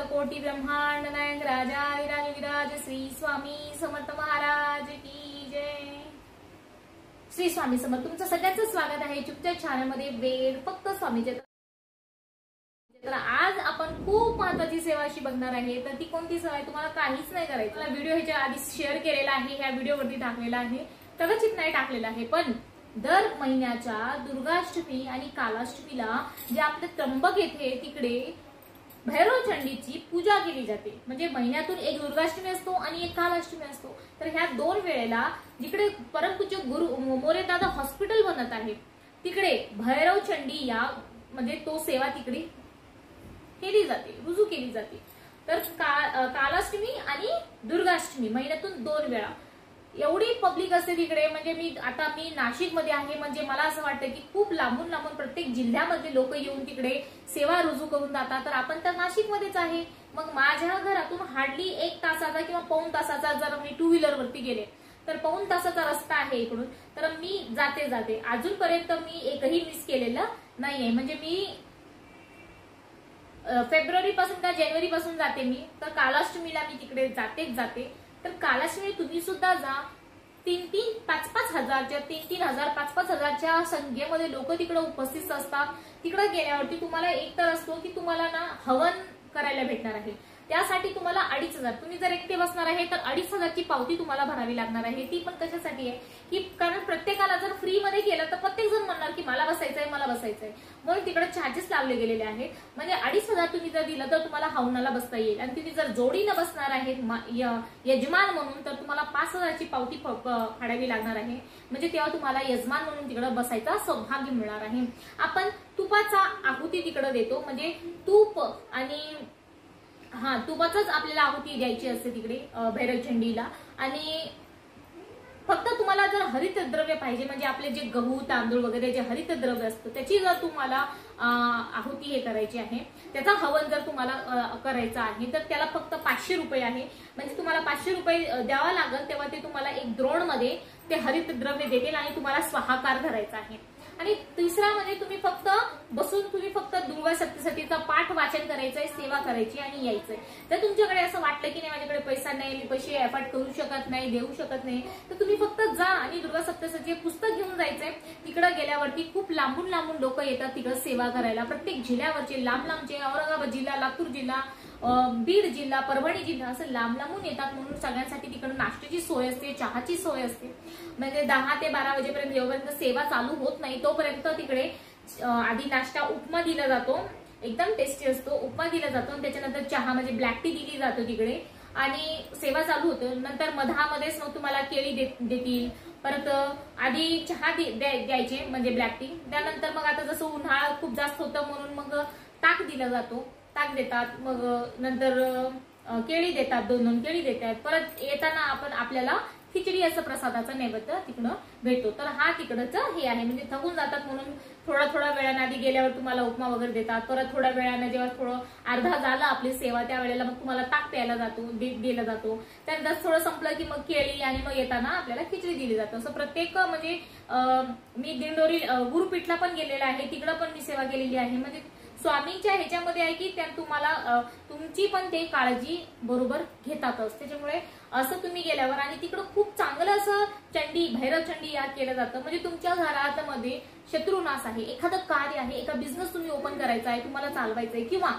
कोटी ब्रह्मांड नायक राजा श्री स्वामी समर्थ महाराज की जय। श्री स्वामी समर्थ तुमचं सगळ्यांचं स्वागत आहे चुपच्या चॅनलमध्ये वेळ फक्त स्वामीचे। तर आज आपण खूप महत्त्वाची सेवा अशी बघणार आहे, तर ती कोणती सेवा आहे तुम्हाला काहीच नाही करायचं। मला व्हिडिओ ह्याच्या आधी शेअर केलेला आहे, ह्या व्हिडिओवरती टाकलेला आहे, कदाचित नाही टाकलेला आहे, पण दर महिन्याच्या दुर्गाष्टमी आणि कालाष्टमीला जे आपले त्र्यंबक येथे तिकडे भैरव चंडीची पूजा केली जाते। म्हणजे महिन्यातून एक दुर्गाष्टमी असतो आणि एक कालाष्टमी असतो। तर ह्या दोन वेळेला जिकडे परमपूज्य गुरु मोरे दादा हॉस्पिटल बनत आहे तिकडे भैरव चंडी या म्हणजे तो सेवा तिकडे केली जाते, रुजू केली जाते। तर कालाष्टमी आणि दुर्गाष्टमी महिन्यातून दोन वेळा एवढी पब्लिक असते तिकडे। म्हणजे मी नाशिक मध्ये आहे, म्हणजे मला असं वाटतं की खूप लांबून लांबून प्रत्येक जिल्ह्यामधले लोक येऊन तिकडे सेवा रुजू करून जातात। तर आपण तर नाशिक मध्येच आहे, मग माझ्या घरातून हार्डली 1 तासाचा किंवा पाऊण तासाचा जर मी 2 व्हीलर वरती गेले तर पाऊण तासाचा रस्ता आहे इकडून। तर मी जाते अजूनपर्यंत मी एकही मिस केलेलं नाहीये। म्हणजे मी फेब्रुवारी पासून का जानेवारी पासून जाते मी, तर कालाष्टमीला मी तिकडे जाते। तर कालाष्टमी तुम्ही सुद्धा जा। 3-3, 5-5 हजारच्या 3-3 हजार 5-5 हजारच्या संख्येमध्ये लोक तिकडे उपस्थित असतात। तिकडे गेल्यावरती तुम्हाला एक तर असतो की तुम्हाला ना हवन करायला भेटणार आहे, त्यासाठी तुम्हाला 2,500 तुम्ही जर एकटे बसणार आहे तर 2,500 ची पावती तुम्हाला भरावी लागणार आहे। ती पण कशासाठी आहे की कारण प्रत्येकाला जर फ्री मध्ये केलं तर प्रत्येक जण म्हणणार की मला बसायचंय म्हणून तिकडे चार्जेस लावले गेलेले आहेत। म्हणजे 2,500 तुम्ही जर दिलं तर तुम्हाला हवनाला बसता येईल। आणि तुम्ही जर जोडीनं बसणार आहेत यजमान म्हणून तर तुम्हाला 5,000 ची पावती फाडावी लागणार आहे। म्हणजे तेव्हा तुम्हाला यजमान म्हणून तिकडे बसायचा सौभाग्य मिळणार आहे। आपण तुपाचा आहुती तिकडे देतो, म्हणजे तूप आणि तुपाचाच आपल्याला आहुती द्यायची असते तिकडे भैरव चंडीला। आणि फक्त तुम्हाला जर हरित द्रव्य पाहिजे, म्हणजे आपले जे गहू तांदूळ वगैरे जे हरित द्रव्य असतं त्याची जर तुम्हाला आहुती हे करायची आहे, त्याचा हवन जर तुम्हाला करायचा आहे तर त्याला फक्त 500 रुपये आहे। म्हणजे तुम्हाला 500 रुपये द्यावा लागेल, तेव्हा ते तुम्हाला एक द्रोण मध्ये ते हरित द्रव्य देतील आणि तुम्हाला स्वाहाकार धरायचा आहे। आणि तिसरा म्हणजे तुम्ही फक्त बसून दुर्गा सप्तशतीचा पाठ वाचन करायचंय, सेवा करायची आणि यायचंय। जर तुमच्याकडे असं वाटलं की नाही माझ्याकडे पैसा नाही, मी पैसे एफर्ट करू शकत नाही, देऊ शकत नाही, तर तुम्ही फक्त जा आणि दुर्गा सप्तशतीचे पुस्तक घेऊन जायचंय। तिकडे गेल्यावरती खूप लांबून लोक येतात तिकडे सेवा करायला। प्रत्येक जिल्ह्यावरचे लांबचे औरंगाबाद जिल्हा, लातूर जिल्हा, बीड जिल्हा, परभणी जिल्हा असं लांबून येतात। म्हणून सगळ्यांसाठी तिकडे नाश्त्याची सोय असते, चहाची सोय असते। म्हणजे 10 ते 12 वाजेपर्यंत जेव्हापर्यंत सेवा चालू होत नाही तोपर्यंत तिकडे आधी नाश्ता उपमा दिला जातो, एकदम टेस्टी असतो उपमा दिला जातो। आणि त्याच्यानंतर चहा म्हणजे ब्लॅक टी दिली जातो तिकडे आणि सेवा चालू होतो। नंतर मधामध्येच मग तुम्हाला केळी देतील, परत आधी चहा द्यायचे म्हणजे ब्लॅक टी, त्यानंतर मग आता जसं उन्हाळा खूप जास्त होतं म्हणून मग ताक दिला जातो, ताक देतात, मग नंतर केळी देतात, 2 केळी देतात। परत येताना आपल्याला खिचडी असं प्रसादाचा नैवेद्य तिकडं भेटतो। तर हा तिकडचं हे आहे, म्हणजे थकून जातात म्हणून थोडा वेळाने आधी गेल्यावर तुम्हाला उपमा वगैरे देतात। परत थोड्या वेळाने जेव्हा थोडं अर्धा झाला आपली सेवा त्यावेळेला मग तुम्हाला ताक प्यायला दिला जातो। त्यानंतर थोडं संपलं की मग केळी आणि मग येताना आपल्याला खिचडी दिली जाते। असं प्रत्येक म्हणजे मी दिंडोरी गुरुपीठला पण गेलेला आहे, तिकडं पण मी सेवा केलेली आहे। म्हणजे स्वामींच्या ह्याच्यामध्ये आहे की त्या तुम्हाला तुमची पण ते काळजी बरोबर घेतातच। त्याच्यामुळे असं तुम्ही गेल्यावर आणि तिकडं खूप चांगलं असं भैरव चंडी याद केलं जातं। म्हणजे तुमच्या घरामध्ये शत्रुनाश आहे, एखादं कार्य आहे, एका बिझनेस तुम्ही ओपन करायचा आहे, तुम्हाला चालवायचं आहे, किंवा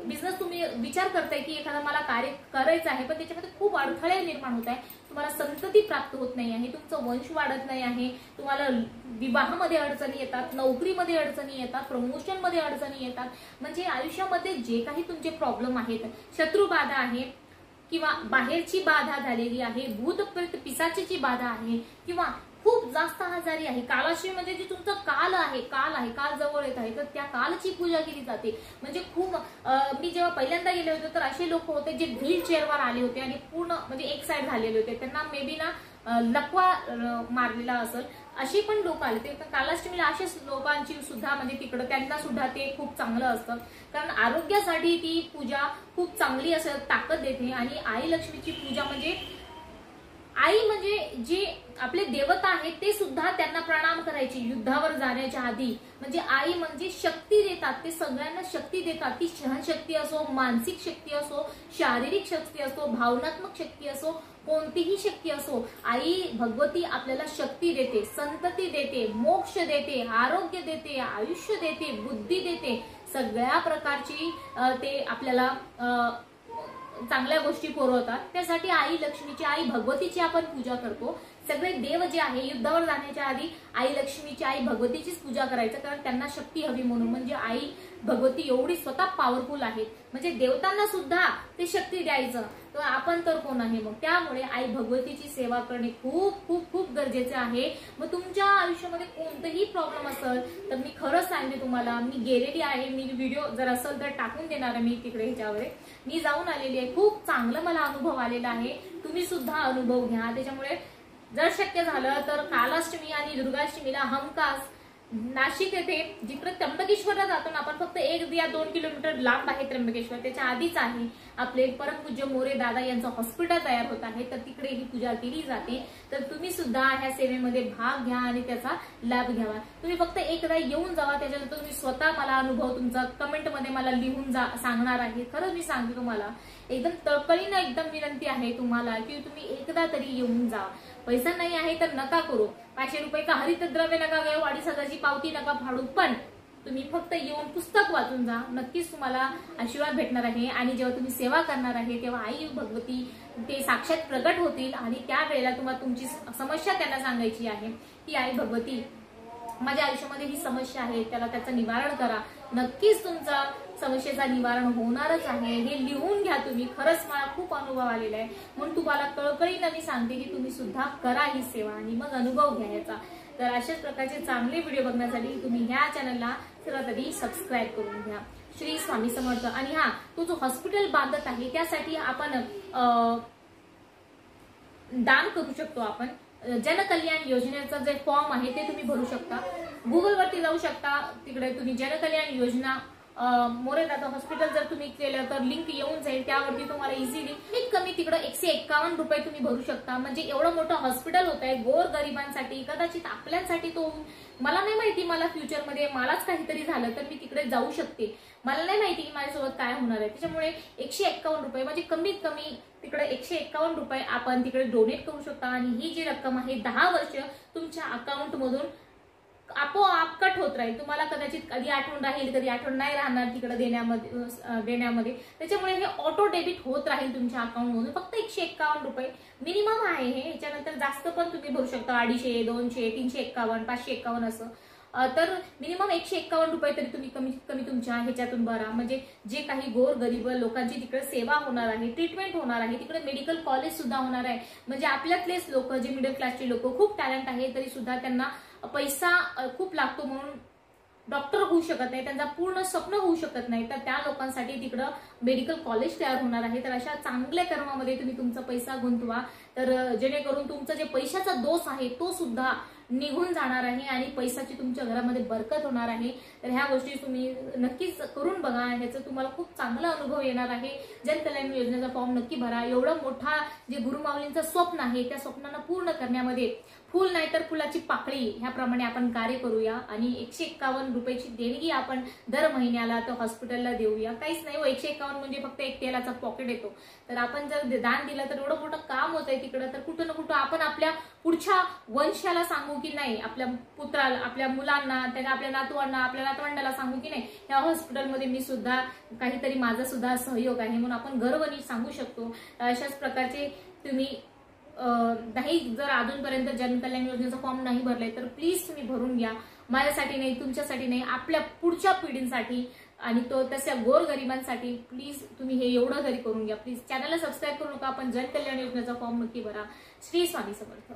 बिझनेस तुम्ही विचार करताय की एखादं मला कार्य करायचं आहे पण त्याच्यामध्ये खूप अडथळे निर्माण होत आहे, तुम्हाला संतती प्राप्त होत नाही आहे, तुमचं वंश वाढत नाही आहे, तुम्हाला विवाहामध्ये अडचणी येतात, नोकरीमध्ये अडचणी येतात, प्रमोशन मध्ये अडचणी येतात, म्हणजे आयुष्यामध्ये जे काही तुमचे प्रॉब्लेम आहेत, शत्रुबाधा आहे किंवा बाहेरची बाधा झालेली आहे, भूतप्रेत पिशाचीची बाधा आहे, किंवा खूप जास्त आजारी आहे, कालाष्टमी म्हणजे जे तुमचं काल जवळ येत आहे तर त्या कालची पूजा केली जाते। म्हणजे खूप मी जेव्हा पहिल्यांदा गेले होते तर असे लोक होते जे व्हील चेअरवर आले होते आणि पूर्ण म्हणजे एक साइड झालेले होते, त्यांना मे बी ना लकवा मारलेला असेल, अशी पण लोक आले ते। कालाष्टमीला अशाच लोकांची सुद्धा म्हणजे तिकडं त्यांना सुद्धा ते खूप चांगलं असतं, कारण आरोग्यासाठी ती पूजा खूप चांगली असं ताकद देते। आणि आई लक्ष्मीची पूजा म्हणजे आई म्हणजे जे आपले देवता आहेत ते सुद्धा त्यांना प्रणाम करायचे युद्धावर जाण्याच्या आधी. म्हणजे आई म्हणजे शक्ती देतात, ते सगळ्यांना शक्ती देतात. ती सहनशक्ती असो, मानसिक शक्ती असो, शारीरिक शक्ती असो, भावनात्मक शक्ती असो, कोणतीही शक्ती असो, आई भगवती आपल्याला शक्ती देते, संतती देते, मोक्ष देते, आरोग्य देते, आयुष्य देते, बुद्धी देते, सगळ्या प्रकारची ते आपल्याला चांगल्या गोष्टी पुरवतात. त्यासाठी आई लक्ष्मीची, आई भगवतीची आपण पूजा करतो. सगळे देव जे आहे युद्धावर जाण्याच्या आधी आई लक्ष्मीची, आई भगवतीचीच पूजा करायचं, कारण त्यांना शक्ती हवी म्हणून. म्हणजे आई भगवती एवढी स्वतः पॉवरफुल आहेत, म्हणजे देवतांना सुद्धा ते शक्ती द्यायचं, तर आपण तर कोण आहे मग. त्यामुळे आई भगवतीची सेवा करणे खूप खूप खूप गरजेचे आहे. मग तुमच्या आयुष्यामध्ये कोणतेही प्रॉब्लेम असेल तर मी खरंच सांगते तुम्हाला, मी गेलेली आहे, मी व्हिडिओ जर असेल तर टाकून देणार आहे मी तिकडे ह्याच्यावर. मी जाऊन आलेली आहे, खूप चांगलं मला अनुभव आलेला आहे. तुम्ही सुद्धा अनुभव घ्या. त्याच्यामुळे जर शक्य झालं तर कालाष्टमी आणि दुर्गाष्टमीला हमखास नाशिक येथे जिकडे त्र्यंबकेश्वरला जातो ना आपण, फक्त 1 या 2 किलोमीटर लांब आहे त्र्यंबकेश्वर, त्याच्या आधीच आहे आपले परमपूज्य मोरे दादा यांचं हॉस्पिटल तयार होत आहे, तर तिकडे ही पूजा केली जाते. तर तुम्ही सुद्धा ह्या सेवेमध्ये भाग घ्या आणि त्याचा लाभ घ्यावा. तुम्ही फक्त एकदा येऊन जावा, त्याच्यानंतर तुम्ही स्वतः मला अनुभव तुमचा कमेंटमध्ये मला लिहून सांगणार आहे. खरंच मी सांगते तुम्हाला, एकदम तळकळीनं एकदम विनंती आहे तुम्हाला की तुम्ही एकदा तरी येऊन जा. पैसा नाही आहे तर नका करू, 500 रुपयाचा हरितद्रव्य नका घेऊ, 2,500ची पावती नका फाडू, पण तुम्ही फक्त येऊन पुस्तक वाचून जा. नक्कीच तुम्हाला आशीर्वाद भेटणार आहे. आणि जेव्हा तुम्ही सेवा करणार आहे तेव्हा आई भगवती ते साक्षात प्रगट होतील आणि त्यावेळेला तुम्हाला तुमची समस्या त्यांना सांगायची आहे की आई भगवती माझ्या आयुष्यामध्ये ही समस्या आहे, त्याचं निवारण करा. नक्कीच तुमचा समस्येचा निवारण होणारच आहे. हे लिहून घ्या तुम्ही. खरंच मला खूप अनुभव आलेला आहे, म्हणून तुम्हाला कळकळीनं मी सांगते की तुम्ही सुद्धा करा ही सेवा आणि मग अनुभव घ्या याचा. तर अशाच प्रकारचे चांगले व्हिडिओ बघण्यासाठी तुम्ही ह्या चॅनलला सर्वात आधी सबस्क्राईब करून घ्या. श्री स्वामी समर्थ. आणि हा, तो जो हॉस्पिटल बांधत आहे त्यासाठी आपण दान करू शकतो. आपण जनकल्याण योजनेचा जे फॉर्म आहे ते तुम्ही भरू शकता. गुगलवरती जाऊ शकता, तिकडे तुम्ही जनकल्याण योजना मोरे दादा हॉस्पिटल जर तुम्ही केलं तर लिंक येऊन जाईल, त्यावरती तुम्हाला इझिली कमी तिकडे 151 रुपये तुम्ही भरू शकता. म्हणजे एवढं मोठं हॉस्पिटल होत आहे गोर गरिबांसाठी, कदाचित आपल्यासाठी. तो मला नाही माहिती, मला फ्युचरमध्ये मलाच काहीतरी झालं तर मी तिकडे जाऊ शकते, मला नाही माहिती की माझ्यासोबत काय होणार आहे. त्याच्यामुळे 151 रुपये म्हणजे कमीत कमी तिकडे 151 रुपये आपण तिकडे डोनेट करू शकता. आणि ही जी रक्कम आहे 10 वर्ष तुमच्या अकाउंट मधून आपोआप कट होत राहील. तुम्हाला कदाचित कधी आठवण राहील, कधी आठवण नाही राहणार तिकडे देण्यामध्ये. त्याच्यामुळे हे ऑटो डेबिट होत राहील तुमच्या अकाउंट मधून. फक्त 151 रुपये मिनिमम आहे हे. ह्याच्यानंतर जास्त पण तुम्ही भरू शकता, 250, 200, 351, 551 असं. तर मिनिमम 151 रुपये तरी तुम्ही कमीत कमी तुमच्या ह्याच्यातून भरा. म्हणजे जे काही गोर गरीब लोकांची तिकडे सेवा होणार आहे, ट्रीटमेंट होणार आहे, तिकडे मेडिकल कॉलेज सुद्धा होणार आहे. म्हणजे आपल्यातलेच लोक जे मिडल क्लासचे लोक खूप टॅलेंट आहे तरी सुद्धा त्यांना पैसा खूप लागतो म्हणून डॉक्टर होऊ शकत नाही, त्यांचा पूर्ण स्वप्न होऊ शकत नाही, तर त्या लोकांसाठी तिकडं मेडिकल कॉलेज तयार होणार आहे. तर अशा चांगल्या कर्मामध्ये तुम्ही तुमचा पैसा गुंतवा, तर जेणेकरून तुमचा जे पैशाचा दोष आहे तो सुद्धा निघून जाणार आहे आणि पैशाची तुमच्या घरामध्ये बरकत होणार आहे. तर ह्या गोष्टी तुम्ही नक्कीच करून बघा, ह्याचा तुम्हाला खूप चांगला अनुभव येणार आहे. जनकल्याण योजनेचा फॉर्म नक्की भरा. एवढं मोठा जे गुरुमाऊलींचं स्वप्न आहे त्या स्वप्नांना पूर्ण करण्यामध्ये फुल नाही तर फुलाची पाकळी ह्याप्रमाणे आपण कार्य करूया. आणि 151 रुपयाची देणगी आपण दर महिन्याला त्या हॉस्पिटलला देऊया. काहीच नाही, 151 म्हणजे फक्त एक तेलाचा पॉकेट येतो. तर आपण जर दान दिलं तर एवढं मोठं काम होत आहे तिकडं, तर कुठं ना कुठं आपण आपल्या पुढच्या वंशाला सांगू की नाही, आपल्या पुत्राला, आपल्या मुलांना, त्यांना, आपल्या नातवांना, आपल्या नातवंडाला सांगू की नाही या हॉस्पिटलमध्ये मी सुद्धा काहीतरी माझा सुद्धा सहयोग आहे, म्हणून आपण गर्वाने सांगू शकतो. अशाच प्रकारचे तुम्ही नाही, जर अजूनपर्यंत जनकल्याण योजनेचा फॉर्म नाही भरलाय तर प्लीज तुम्ही भरून घ्या. माझ्यासाठी नाही, तुमच्यासाठी नाही, आपल्या पुढच्या पिढींसाठी आणि तो तशा गोरगरिबांसाठी प्लीज तुम्ही हे एवढं तरी करून घ्या. प्लीज चॅनलला सबस्क्राईब करू नका. आपण जनकल्याण योजनेचा फॉर्म नक्की भरा. श्री स्वामी समर्थ.